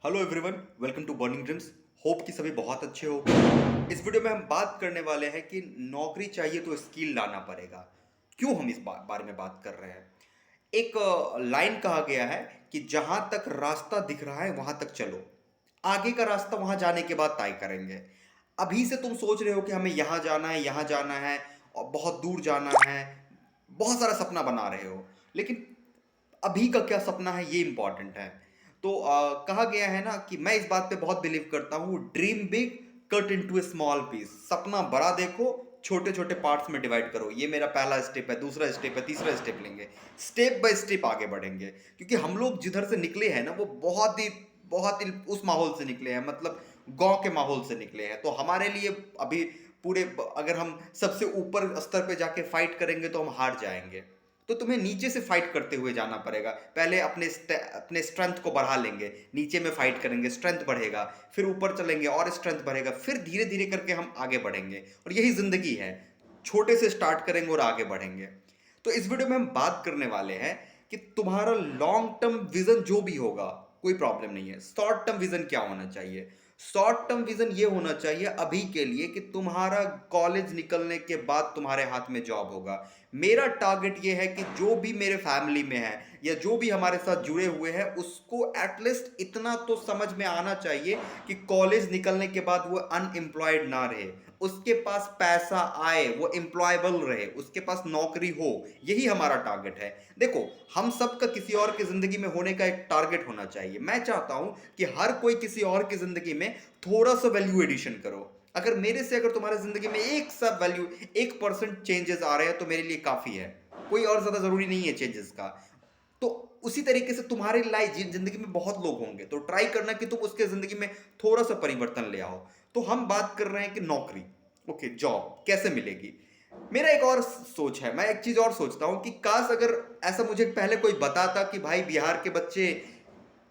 Hello everyone, welcome to Burning Dreams. Hope कि सभी बहुत अच्छे हो। इस वीडियो में हम बात करने वाले हैं कि नौकरी चाहिए तो स्किल लाना पड़ेगा। क्यों हम इस बारे में बात कर रहे हैं? एक लाइन कहा गया है कि जहां तक रास्ता दिख रहा है वहां तक चलो, आगे का रास्ता वहां जाने के बाद तय करेंगे। अभी से तुम सोच रहे हो कि हमें यहाँ जाना है, यहाँ जाना है और बहुत दूर जाना है, बहुत सारा सपना बना रहे हो, लेकिन अभी का क्या सपना है ये इंपॉर्टेंट है। तो कहा गया है ना कि मैं इस बात पे बहुत बिलीव करता हूँ, ड्रीम बिग, कट इनटू ए स्मॉल पीस। सपना बड़ा देखो, छोटे छोटे पार्ट्स में डिवाइड करो। ये मेरा पहला स्टेप है, दूसरा स्टेप है, तीसरा स्टेप लेंगे, स्टेप बाय स्टेप आगे बढ़ेंगे। क्योंकि हम लोग जिधर से निकले हैं ना, वो बहुत ही उस माहौल से निकले हैं, मतलब गांव के माहौल से निकले हैं। तो हमारे लिए अभी पूरे, अगर हम सबसे ऊपर स्तर पे जाके फाइट करेंगे तो हम हार जाएंगे। तो तुम्हें नीचे से फाइट करते हुए जाना पड़ेगा। पहले अपने स्ट्रेंथ को बढ़ा लेंगे, नीचे में फाइट करेंगे, स्ट्रेंथ बढ़ेगा, फिर ऊपर चलेंगे और स्ट्रेंथ बढ़ेगा, फिर धीरे धीरे करके हम आगे बढ़ेंगे। और यही जिंदगी है, छोटे से स्टार्ट करेंगे और आगे बढ़ेंगे। तो इस वीडियो में हम बात करने वाले हैं कि तुम्हारा लॉन्ग टर्म विजन जो भी होगा, कोई प्रॉब्लम नहीं है। शॉर्ट टर्म विजन क्या होना चाहिए? शॉर्ट टर्म विजन ये होना चाहिए अभी के लिए कि तुम्हारा कॉलेज निकलने के बाद तुम्हारे हाथ में जॉब होगा। मेरा टारगेट ये है कि जो भी मेरे फैमिली में है या जो भी हमारे साथ जुड़े हुए हैं, उसको एटलीस्ट इतना तो समझ में आना चाहिए कि कॉलेज निकलने के बाद वो अनएम्प्लॉयड ना रहे, उसके पास पैसा आए, वो एम्प्लॉयबल रहे, उसके पास नौकरी हो। यही हमारा टारगेट है। देखो, हम सबका किसी और की जिंदगी में होने का एक टारगेट होना चाहिए। मैं चाहता हूं कि हर कोई किसी और की जिंदगी में थोड़ा सा वैल्यू एडिशन करो। अगर मेरे से, अगर तुम्हारे जिंदगी में एक सा वैल्यू, 1% चेंजेस आ रहे हैं तो मेरे लिए काफी है। कोई और ज्यादा जरूरी नहीं है चेंजेस का। तो उसी तरीके से तुम्हारे लाइफ जिंदगी में बहुत लोग होंगे, तो ट्राई करना कि तुम उसके जिंदगी में थोड़ा सा परिवर्तन ले आओ। तो हम बात कर रहे हैं कि नौकरी, ओके, जॉब कैसे मिलेगी। मेरा एक और सोच है, मैं एक चीज और सोचता हूं कि काश अगर ऐसा मुझे पहले कोई बताता कि भाई बिहार के बच्चे,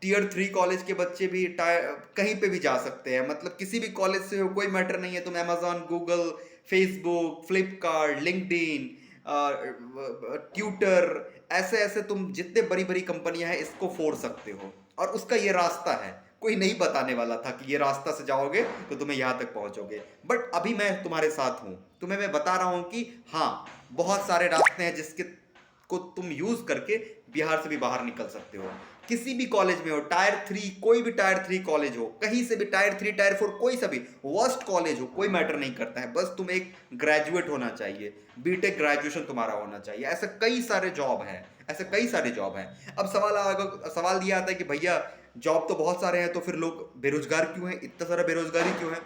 टीयर 3 कॉलेज के बच्चे भी कहीं पे भी जा सकते हैं, मतलब किसी भी कॉलेज से हो, कोई मैटर नहीं है। तुम Amazon, Google, Facebook, Flipkart, LinkedIn, tutor, ऐसे ऐसे तुम जितने बड़ी बड़ी कंपनियां हैं इसको फोड़ सकते हो। और उसका ये रास्ता है। कोई नहीं बताने वाला था कि ये रास्ता से जाओगे तो तुम्हें यहां तक पहुंचोगे, बट अभी मैं तुम्हारे साथ हूं। तुम्हें मैं बता रहा हूं कि हाँ, बहुत सारे रास्ते हैं जिसके को तुम यूज करके बिहार से भी बाहर निकल सकते हो। किसी भी कॉलेज में हो, टायर 3, कोई भी टायर 3 कॉलेज हो, कहीं से भी, टायर 3, टायर 4, कोई सा भी वर्स्ट कॉलेज हो, कोई मैटर नहीं करता है। बस तुम एक ग्रेजुएट होना चाहिए, बीटेक ग्रेजुएशन तुम्हारा होना चाहिए। ऐसे कई सारे जॉब हैं, ऐसे कई सारे जॉब हैं। अब सवाल दिया आता है कि भैया जॉब तो बहुत सारे हैं, तो फिर लोग बेरोजगार क्यों हैं, इतना सारा बेरोजगारी क्यों है?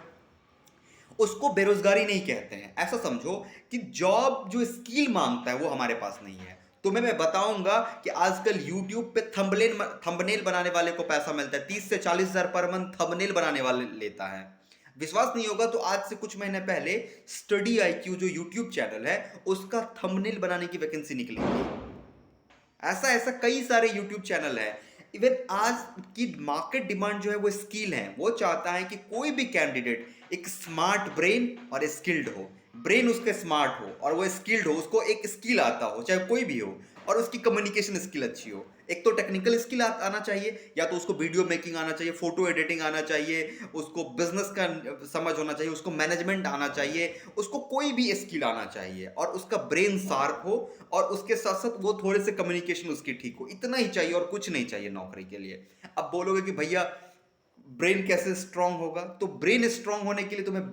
उसको बेरोजगारी नहीं कहते हैं। ऐसा समझो कि जॉब जो स्किल मांगता है वो हमारे पास नहीं है। तुम्हें मैं बताऊंगा कि आजकल YouTube पे थंबनेल बनाने वाले को पैसा मिलता है, 30 से 40 हजार पर मंथ थंबनेल बनाने वाले लेता है। विश्वास नहीं होगा तो आज से कुछ महीने पहले स्टडी IQ जो YouTube चैनल है, उसका थंबनेल बनाने की वैकेंसी निकली थी। ऐसा ऐसा कई सारे YouTube चैनल है। इवन आज की मार्केट डिमांड जो है वो स्किल है। वो चाहता है कि कोई भी कैंडिडेट एक स्मार्ट ब्रेन और स्किल्ड हो। ब्रेन उसके स्मार्ट हो और वो स्किल्ड हो, उसको एक स्किल आता हो, चाहे कोई भी हो, और उसकी कम्युनिकेशन स्किल अच्छी हो। एक तो टेक्निकल स्किल आना चाहिए, या तो उसको वीडियो मेकिंग आना चाहिए, फोटो एडिटिंग आना चाहिए, उसको बिजनेस का समझ होना चाहिए, उसको मैनेजमेंट आना चाहिए, उसको कोई भी स्किल आना चाहिए, और उसका ब्रेन शार्प हो, और उसके साथ साथ वो थोड़े से कम्युनिकेशन उसकी ठीक हो। इतना ही चाहिए और कुछ नहीं चाहिए नौकरी के लिए। अब बोलोगे कि भैया ब्रेन कैसे स्ट्रांग होगा? तो ब्रेन स्ट्रांग होने के लिए तुम्हें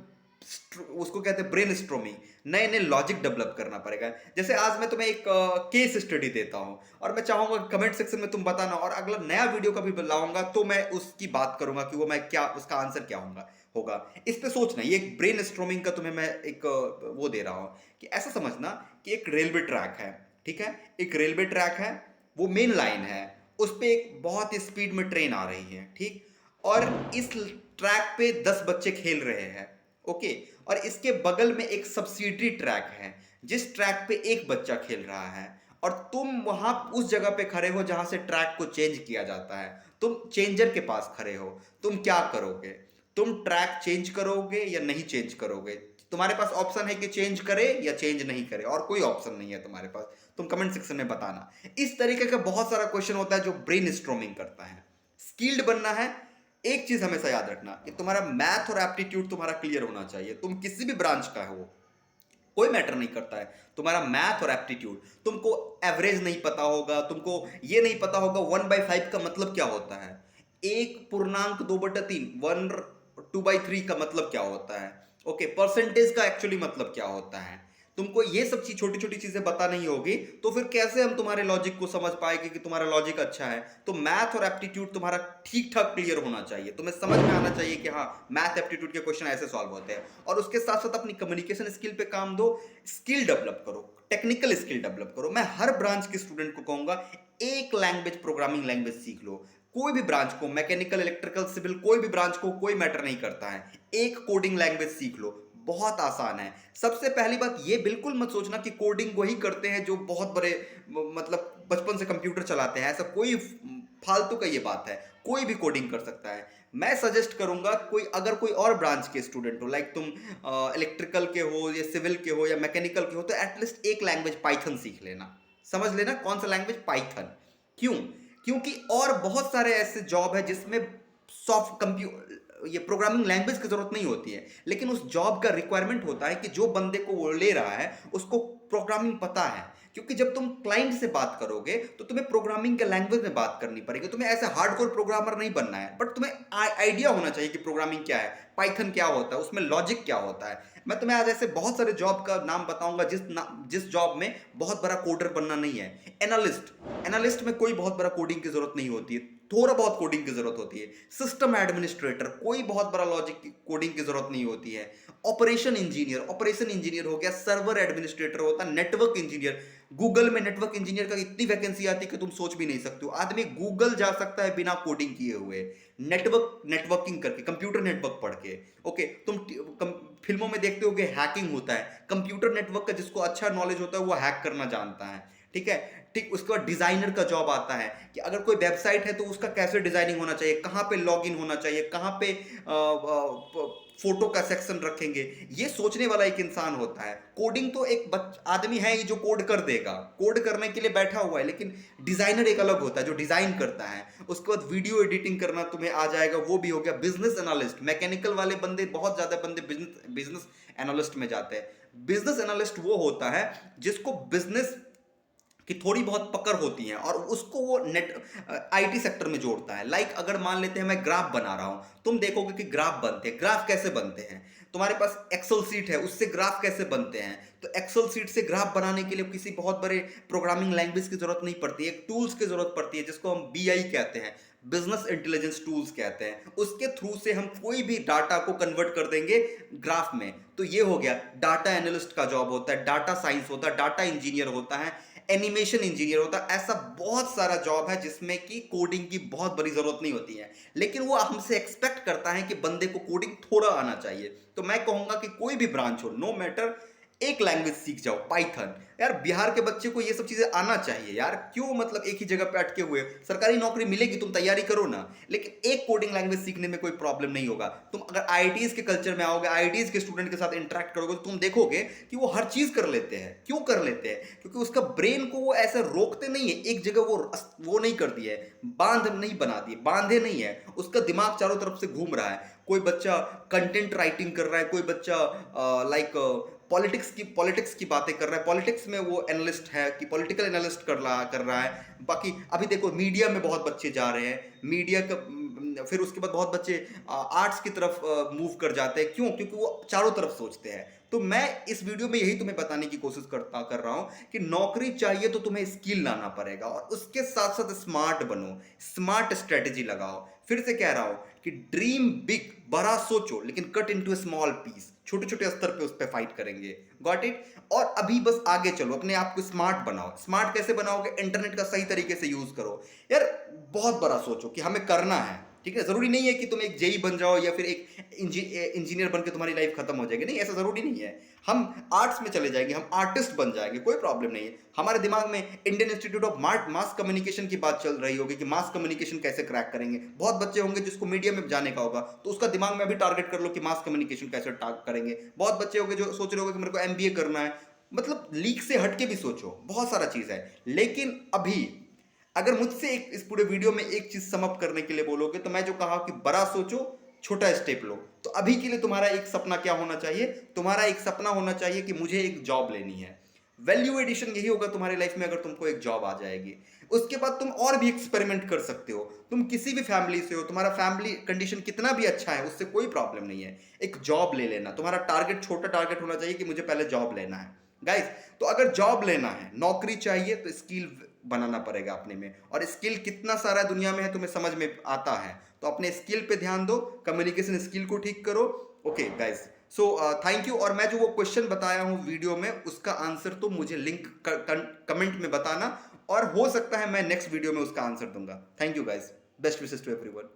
उसको कहते हैं ब्रेन स्ट्रोमिंग, नए नए लॉजिक डेवलप करना पड़ेगा। जैसे आज मैं तुम्हें एक केस स्टडी देता हूं, और मैं चाहूंगा कमेंट सेक्शन में तुम बताना, और अगला नया वीडियो का भी लाऊंगा तो मैं उसकी बात करूंगा कि वो मैं क्या, उसका आंसर क्या होगा। इस पे सोचना, ये एक ब्रेन स्ट्रोमिंग का तुम्हें मैं एक वो दे रहा हूं कि ऐसा समझना कि एक रेलवे ट्रैक है, ठीक है, एक रेलवे ट्रैक है, वो मेन लाइन है, उस पे एक बहुत स्पीड में ट्रेन आ रही है, ठीक, और इस ट्रैक पे 10 बच्चे खेल रहे हैं, ओके, और इसके बगल में एक सब्सिडरी ट्रैक है जिस ट्रैक पे एक बच्चा खेल रहा है, और तुम वहां उस जगह पे खड़े हो जहां से ट्रैक को चेंज किया जाता है। तुम चेंजर के पास खड़े हो, तुम क्या करोगे? तुम ट्रैक चेंज करोगे या नहीं चेंज करोगे? तुम्हारे पास ऑप्शन है कि चेंज करे या चेंज नहीं करे, और कोई ऑप्शन नहीं है तुम्हारे पास। तुम कमेंट सेक्शन में बताना। इस तरीके का बहुत सारा क्वेश्चन होता है जो ब्रेन स्ट्रोमिंग करता है। स्किल्ड बनना है, एक चीज हमेशा याद रखना कि तुम्हारा मैथ और एप्टीट्यूड तुम्हारा क्लियर होना चाहिए। तुम किसी भी ब्रांच का हो, कोई मैटर नहीं करता है, तुम्हारा मैथ और एप्टीट्यूड। तुमको एवरेज नहीं पता होगा, तुमको ये नहीं पता होगा 1/5 का मतलब क्या होता है, 1.2/3, 1/2/3 का मतलब क्या होता है, ओके, परसेंटेज का एक्चुअली मतलब क्या होता है। तुमको ये सब चीज, छोटी छोटी चीजें पता नहीं होगी, तो फिर कैसे हम तुम्हारे लॉजिक को समझ पाएंगे कि तुम्हारा लॉजिक अच्छा है। तो मैथ और एप्टीट्यूड तुम्हारा ठीक ठाक क्लियर होना चाहिए, तुम्हें समझ में आना चाहिए कि हाँ, मैथ एप्टीट्यूड के क्वेश्चन ऐसे सॉल्व होते हैं। और उसके साथ साथ अपनी कम्युनिकेशन स्किल पे काम दो, स्किल डेवलप करो, टेक्निकल स्किल डेवलप करो। मैं हर ब्रांच के स्टूडेंट को कहूंगा, एक लैंग्वेज, प्रोग्रामिंग लैंग्वेज सीख लो। कोई भी ब्रांच को, मैकेनिकल, इलेक्ट्रिकल, सिविल, कोई भी ब्रांच को, कोई मैटर नहीं करता है, एक कोडिंग लैंग्वेज सीख लो, बहुत आसान है। सबसे पहली बात ये बिल्कुल मत सोचना कि कोडिंग वही करते हैं जो बहुत बड़े, मतलब बचपन से कंप्यूटर चलाते हैं, ऐसा कोई फालतू का ये बात है, कोई भी कोडिंग कर सकता है। मैं सजेस्ट करूंगा, कोई अगर कोई और ब्रांच के स्टूडेंट हो, लाइक तुम इलेक्ट्रिकल के हो या सिविल के हो या मैकेनिकल के हो, तो एटलीस्ट एक लैंग्वेज पाइथन सीख लेना। समझ लेना कौन सा लैंग्वेज, पाइथन। क्यों? क्योंकि और बहुत सारे ऐसे जॉब है जिसमें सॉफ्ट ये प्रोग्रामिंग लैंग्वेज की जरूरत नहीं होती है, लेकिन उस जॉब का रिक्वायरमेंट होता है कि जो बंदे को वो ले रहा है उसको प्रोग्रामिंग पता है। क्योंकि जब तुम क्लाइंट से बात करोगे तो तुम्हें प्रोग्रामिंग के लैंग्वेज में बात करनी पड़ेगी। तुम्हें ऐसे हार्डकोर प्रोग्रामर नहीं बनना है, बट तुम्हें आइडिया होना चाहिए कि प्रोग्रामिंग क्या है, पाइथन क्या होता है, उसमें लॉजिक क्या होता है। मैं तुम्हें आज ऐसे बहुत सारे जॉब का नाम बताऊंगा जिस जॉब में बहुत बड़ा कोडर बनना नहीं है। एनालिस्ट, एनालिस्ट में कोई बहुत बड़ा कोडिंग की जरूरत नहीं होती है, थोड़ा बहुत कोडिंग की जरूरत होती है। सिस्टम एडमिनिस्ट्रेटर, कोई बहुत बड़ा लॉजिक की कोडिंग की जरूरत नहीं होती है। ऑपरेशन इंजीनियर, ऑपरेशन इंजीनियर हो गया, सर्वर एडमिनिस्ट्रेटर होता है, नेटवर्क इंजीनियर। गूगल में नेटवर्क इंजीनियर का इतनी वैकेंसी आती है कि तुम सोच भी नहीं सकते हो। आदमी गूगल जा सकता है बिना कोडिंग किए हुए, नेटवर्किंग करके, कंप्यूटर नेटवर्क पढ़ के। ओके, फिल्मों में देखते होगे हैकिंग होता है, कंप्यूटर नेटवर्क का जिसको अच्छा नॉलेज होता है वो हैक करना जानता है। ठीक है, ठीक। उसके बाद डिजाइनर का जॉब आता है कि अगर कोई वेबसाइट है तो उसका कैसे डिजाइनिंग होना चाहिए, कहाँ पे लॉगिन होना चाहिए, कहाँ पे फोटो का सेक्शन रखेंगे, ये सोचने वाला एक इंसान होता है। कोडिंग तो एक आदमी है ही जो कोड कर देगा, कोड करने के लिए बैठा हुआ है, लेकिन डिजाइनर एक अलग होता है जो डिजाइन करता है। उसके बाद वीडियो एडिटिंग करना तुम्हें आ जाएगा, वो भी हो गया। बिजनेस एनालिस्ट, मैकेनिकल वाले बंदे, बहुत ज्यादा बंदे बिजनेस एनालिस्ट में जाते हैं। बिजनेस एनालिस्ट वो होता है जिसको बिजनेस कि थोड़ी बहुत पकड़ होती है और उसको वो नेट आईटी सेक्टर में जोड़ता है। लाइक अगर मान लेते हैं मैं ग्राफ बना रहा हूं, तुम देखोगे कि ग्राफ बनते हैं। ग्राफ कैसे बनते हैं? तुम्हारे पास एक्सेल सीट है, उससे ग्राफ कैसे बनते हैं? तो एक्सेल सीट से ग्राफ बनाने के लिए किसी बहुत बड़े प्रोग्रामिंग लैंग्वेज की जरूरत नहीं पड़ती है, एक टूल्स की जरूरत पड़ती है जिसको हम बीआई कहते हैं, बिजनेस इंटेलिजेंस टूल्स कहते हैं। उसके थ्रू से हम कोई भी डाटा को कन्वर्ट कर देंगे ग्राफ में। तो ये हो गया, डाटा एनालिस्ट का जॉब होता है, डाटा साइंस होता है, डाटा इंजीनियर होता है, एनिमेशन इंजीनियर होता है। ऐसा बहुत सारा जॉब है जिसमें कि कोडिंग की बहुत बड़ी जरूरत नहीं होती है, लेकिन वो हमसे एक्सपेक्ट करता है कि बंदे को कोडिंग थोड़ा आना चाहिए। तो मैं कहूंगा कि कोई भी ब्रांच हो, नो मैटर, एक लैंग्वेज सीख जाओ, पाइथन। यार बिहार के बच्चे को ये सब चीजें आना चाहिए यार, क्यों मतलब एक ही जगह पे अटके हुए? सरकारी नौकरी मिलेगी, तुम तैयारी करो ना, लेकिन एक कोडिंग लैंग्वेज सीखने में कोई प्रॉब्लम नहीं होगा। तुम अगर आईआईटीज के कल्चर में आओगे, आईआईटीज के स्टूडेंट के साथ इंटरेक्ट करोगे, तो तुम देखोगे कि वो हर चीज कर लेते हैं। क्यों कर लेते हैं? क्योंकि उसका ब्रेन को वो ऐसे रोकते नहीं है एक जगह, वो नहीं कर दिया है, बांध नहीं बना दिए, बांधे नहीं है, उसका दिमाग चारों तरफ से घूम रहा है। कोई बच्चा कंटेंट राइटिंग कर रहा है, कोई बच्चा लाइक पॉलिटिक्स की बातें कर रहा है, पॉलिटिक्स में वो एनालिस्ट है कि पॉलिटिकल एनालिस्ट कर रहा है। बाकी अभी देखो मीडिया में बहुत बच्चे जा रहे हैं, मीडिया का फिर उसके बाद बहुत बच्चे आर्ट्स की तरफ मूव कर जाते हैं। क्यों? क्योंकि वो चारों तरफ सोचते हैं। तो मैं इस वीडियो में यही तुम्हें बताने की कोशिश कर रहा हूं कि नौकरी चाहिए तो तुम्हें स्किल लाना पड़ेगा, और उसके साथ साथ स्मार्ट बनो, स्मार्ट स्ट्रेटेजी लगाओ। फिर से कह रहा हूं कि ड्रीम बिग, बड़ा सोचो, लेकिन कट इनटू स्मॉल पीस, छोटे छोटे स्तर पे उस पर फाइट करेंगे। Got it? और अभी बस आगे चलो, अपने आप को स्मार्ट बनाओ। स्मार्ट कैसे बनाओगे? इंटरनेट का सही तरीके से यूज करो। यार बहुत बड़ा सोचो कि हमें करना है, ठीक है? जरूरी नहीं है कि तुम एक जेई बन जाओ या फिर एक इंजीनियर बन के तुम्हारी लाइफ खत्म हो जाएगी, नहीं, ऐसा जरूरी नहीं है। हम आर्ट्स में चले जाएंगे, हम आर्टिस्ट बन जाएंगे, कोई प्रॉब्लम नहीं है। हमारे दिमाग में Indian institute of mass communication की बात चल रही होगी कि मास कम्युनिकेशन कैसे क्रैक करेंगे। बहुत बच्चे होंगे जिसको मीडिया में जाने का होगा, तो उसका दिमाग में अभी टारगेट कर लो कि मास कम्युनिकेशन कैसे टारगेट करेंगे। बहुत बच्चे होंगे जो सोच रहे होंगे कि मेरे को एमबीए करना है। मतलब लीक से हटके भी सोचो, बहुत सारा चीज है। लेकिन अभी अगर मुझसे इस पूरे वीडियो में एक चीज सम अप करने के लिए बोलोगे तो मैं जो कहा कि बड़ा सोचो, छोटा स्टेप लो। तो अभी के लिए तुम्हारा एक सपना क्या होना चाहिए? तुम्हारा एक सपना होना चाहिए कि मुझे एक जॉब लेनी है। वैल्यू एडिशन यही होगा तुम्हारी लाइफ में अगर तुमको एक जॉब आ जाएगी। उसके बाद तुम और भी एक्सपेरिमेंट कर सकते हो। तुम किसी भी फैमिली से हो, तुम्हारा फैमिली कंडीशन कितना भी अच्छा है, उससे कोई प्रॉब्लम नहीं है। एक जॉब ले लेना, तुम्हारा टारगेट छोटा टारगेट होना चाहिए कि मुझे पहले जॉब लेना है गाइस। तो अगर जॉब लेना है, नौकरी चाहिए, तो स्किल बनाना पड़ेगा अपने में। और स्किल कितना सारा दुनिया में है तुम्हें समझ में आता है। तो अपने स्किल पे ध्यान दो, कम्युनिकेशन स्किल को ठीक करो। Okay guys, so thank you. और मैं जो वो क्वेश्चन बताया हूँ वीडियो में, उसका आंसर तो मुझे लिंक कमेंट में बताना, और हो सकता है मैं नेक्स्ट वीडियो में उसका आंसर दूंगा। Thank you guys, best wishes to everyone.